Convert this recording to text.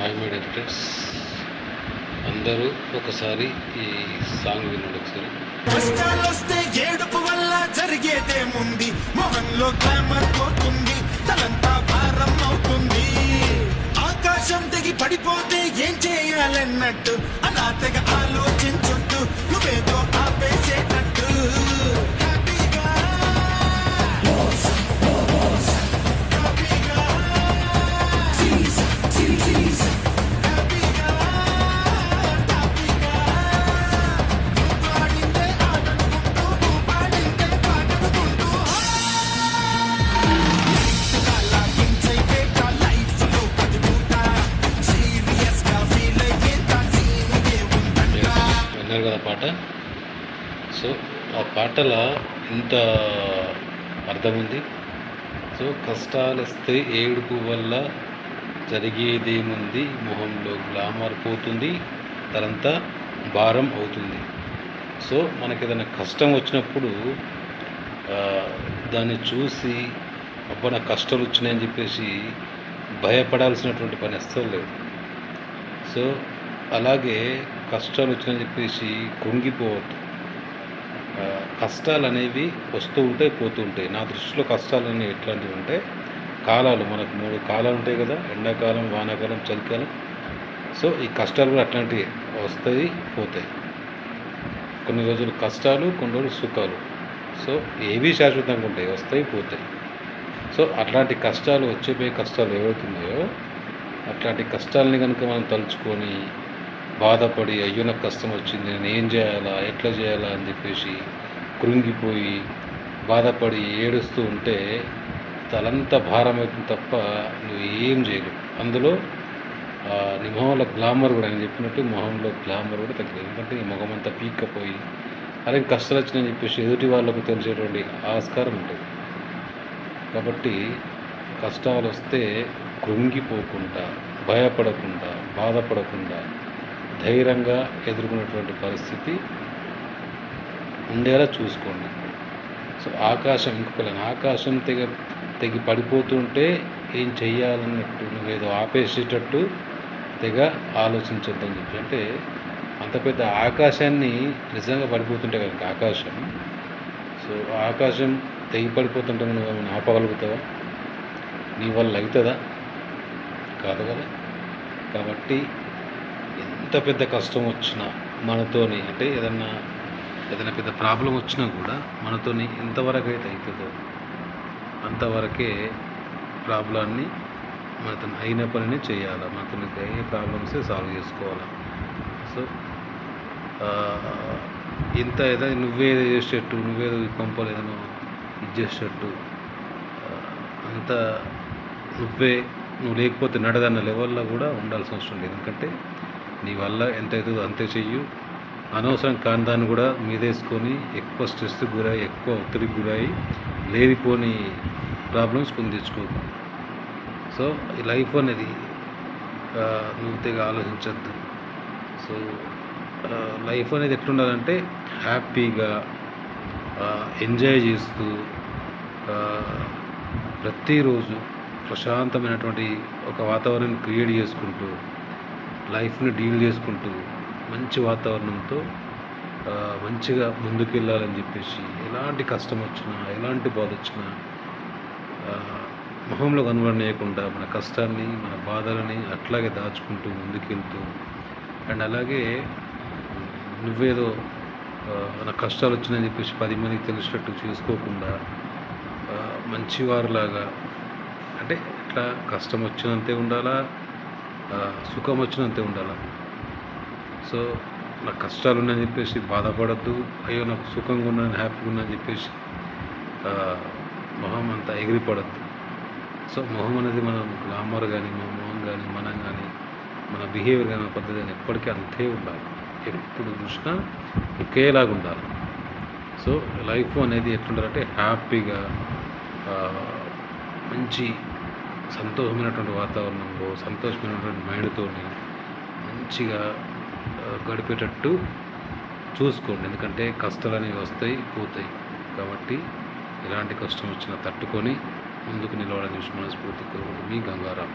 Hi my dear friends, అందరూ ఒకసారి ఈ సాంగ్ వినండి. ఒకసారి కష్టాలొస్తే ఏడుపు వల్ల జరిగేదేముంది, మొహంలో గ్లామర్ పోతుంది, తలంతా భారం అవుతుంది. ఆకాశం తెగి పడిపోతే ఏం చేయాలన్నట్టు అలా తెగ ఆలోచించొద్దు, నువ్వేదో ఆపేసేటట్టు. హ్యాపీగా విన్నారు కదా పాట. సో ఆ పాటలో ఇంత అర్థం ఉంది. సో కష్టాలు వస్తే ఏడుపు వల్ల జరిగేదేముంది, మొహంలో గ్లామర్ పోతుంది, తనంతా భారం అవుతుంది. సో మనకి ఏదైనా కష్టం వచ్చినప్పుడు దాన్ని చూసి అబ్బా నాకు కష్టాలు వచ్చినాయని చెప్పేసి భయపడాల్సినటువంటి పని అస్సలు లేదు. సో అలాగే కష్టాలు వచ్చినాయని చెప్పేసి కృంగిపోవద్దు. కష్టాలు అనేవి వస్తూ ఉంటాయి, పోతూ ఉంటాయి. నా దృష్టిలో కష్టాలు అనేవి ఎట్లాంటివి అంటే కాలాలు, మనకు 3 కాలాలు ఉంటాయి కదా, ఎండాకాలం, వానాకాలం, చలికాలం. సో ఈ కష్టాలు కూడా అట్లాంటివి వస్తాయి, పోతాయి. కొన్ని రోజులు కష్టాలు, కొన్ని రోజులు సుఖాలు. సో ఏవి శాశ్వతంగా ఉంటాయి, వస్తాయి, పోతాయి. సో అట్లాంటి కష్టాలు, వచ్చేపోయే కష్టాలు ఏవైతున్నాయో అట్లాంటి కష్టాలని కనుక మనం తలుచుకొని బాధపడి అయ్యో నాకు కష్టం వచ్చింది, నేను ఏం చేయాలా, ఎట్లా చేయాలా అని చెప్పేసి కృంగిపోయి బాధపడి ఏడుస్తూ ఉంటే తలంతా భారం అవుతుంది తప్ప నువ్వు ఏం చేయలేవు. అందులో నీ మొహంలో గ్లామర్ కూడా, ఆయన చెప్పినట్టు మొహంలో గ్లామర్ కూడా తగ్గలేదు. ఎందుకంటే ఈ మొహం అంతా పీక్కపోయి అరే కష్టాలు వచ్చినాయని చెప్పేసి ఎదుటి వాళ్ళకు తెలిసేటువంటి ఆస్కారం ఉంటుంది. కాబట్టి కష్టాలు వస్తే కృంగిపోకుండా, భయపడకుండా, బాధపడకుండా ధైర్యంగా ఎదుర్కొనేటువంటి పరిస్థితి ఉండేలా చూసుకోండి. సో ఆకాశం ఆకాశం తెగి పడిపోతుంటే ఏం చెయ్యాలన్నట్టు నువ్వేదో ఆపేసేటట్టు తెగ ఆలోచించొద్దని చెప్పి, అంటే అంత పెద్ద ఆకాశాన్ని నిజంగా పడిపోతుంటే కనుక ఆకాశం, సో ఆకాశం తెగి పడిపోతుంటే నువ్వు ఏమైనా ఆపగలుగుతావా? నీ వల్ల అవుతుందా? కాదు కదా. కాబట్టి ఎంత పెద్ద కష్టం వచ్చినా మనతోని, అంటే ఏదైనా పెద్ద ప్రాబ్లం వచ్చినా కూడా మనతోని ఎంతవరకు అయితే అవుతుందో అంతవరకే ప్రాబ్లాన్ని మనతో అయిన పనిని చేయాలి. మనతో అయ్యే ప్రాబ్లమ్సే సాల్వ్ చేసుకోవాలి. సో ఇంత ఏదో నువ్వేదో చేసేటట్టు, నువ్వేదో పంపలు ఏదైనా ఇది చేసేటట్టు అంత నువ్వు లేకపోతే నడదన్న లెవెల్లో కూడా ఉండాల్సిన అవసరం లేదు. ఎందుకంటే నీ వల్ల ఎంత అవుతుందో అంతే చెయ్యు. అనవసరం కాని దాన్ని కూడా మీదేసుకొని ఎక్కువ స్ట్రెస్కి గురై, ఎక్కువ ఒత్తిడికి గురై లేనిపోని ప్రాబ్లమ్స్ కొని తెచ్చుకోకు. సో ఈ లైఫ్ అనేది నువ్వు తెగ ఆలోచించద్దు. సో లైఫ్ అనేది ఎట్లుండాలంటే హ్యాపీగా ఎంజాయ్ చేస్తూ ప్రతిరోజు ప్రశాంతమైనటువంటి ఒక వాతావరణాన్ని క్రియేట్ చేసుకుంటూ, లైఫ్ని డీల్ చేసుకుంటూ మంచి వాతావరణంతో మంచిగా ముందుకు వెళ్ళాలని చెప్పేసి, ఎలాంటి కష్టం వచ్చినా, ఎలాంటి బాధ వచ్చినా మొహంలో కనబడనీయకుండా మన కష్టాన్ని, మన బాధలని అట్లాగే దాచుకుంటూ ముందుకెళ్తూ, అండ్ అలాగే నువ్వేదో నా కష్టాలు వచ్చినాయని చెప్పేసి 10 మందికి తెలిసేటట్టు చేసుకోకుండా మంచివారిలాగా, అంటే ఇట్లా కష్టం వచ్చినంతే ఉండాలా, సుఖం వచ్చినంతే ఉండాలా. సో నాకు కష్టాలు ఉన్నాయని చెప్పేసి బాధపడద్దు, అయ్యో నాకు సుఖంగా ఉన్నాను, హ్యాపీగా ఉన్నాయని చెప్పేసి మొహం అంతా ఎగిరిపడద్దు. సో మొహం అనేది మనం గ్లామర్ కానీ, మన మొహం కానీ, మనం కానీ, మన బిహేవియర్ కానీ, మన పద్ధతి కానీ ఎప్పటికీ అంతే ఉండాలి. ఎప్పుడు చూసినా ఒకేలాగా ఉండాలి. సో లైఫ్ అనేది ఎట్లుండాలంటే హ్యాపీగా, మంచి సంతోషమైనటువంటి వాతావరణంలో, సంతోషమైనటువంటి మైండ్తో మంచిగా గడిపేటట్టు చూసుకోండి. ఎందుకంటే కష్టాలు అనేవి వస్తాయి, పోతాయి. కాబట్టి ఎలాంటి కష్టం వచ్చినా తట్టుకొని ముందుకు నిలవడం చూసి మనస్ఫూర్తి కోరుకుంటుంది మీ గంగారాం.